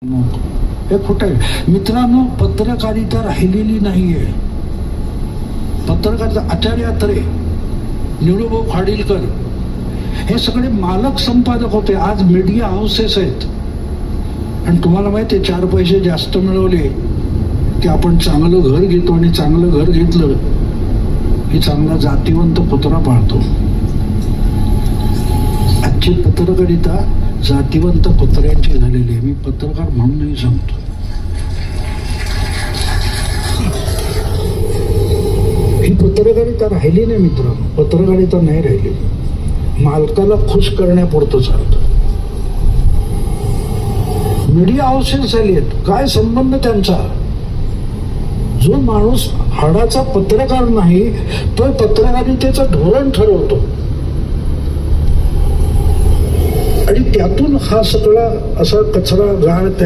हे खोटं आहे मित्रांनो. पत्रकारिता राहिलेली नाहीये. पत्रकारिता आचार्य अत्रे, निळूभाऊ खाडीलकर हे सगळे मालक संपादक होते. आज मीडिया हाऊसेस आहेत. आणि तुम्हाला माहिती आहे 4 पैसे जास्त मिळवले की आपण चांगलं घर घेतो, आणि चांगलं घर घेतलं की चांगला जातीवंत कुत्रा पाळतो. आजची पत्रकारिता जातीवंत कुत्र्यांची झालेली आहे. मी पत्रकार म्हणूनही सांगतो. ही पत्रकारिता राहिली नाही मित्रांनो. पत्रकारिता नाही राहिली. मालकाला खुश करण्यापुरतं चालतं. मीडिया हाऊसेस झाली आहेत. काय संबंध त्यांचा? जो माणूस हाडाचा पत्रकार नाही तो पत्रकारितेचं धोरण ठरवतो, आणि त्यातून हा सगळा असा कचरा गाळ तयार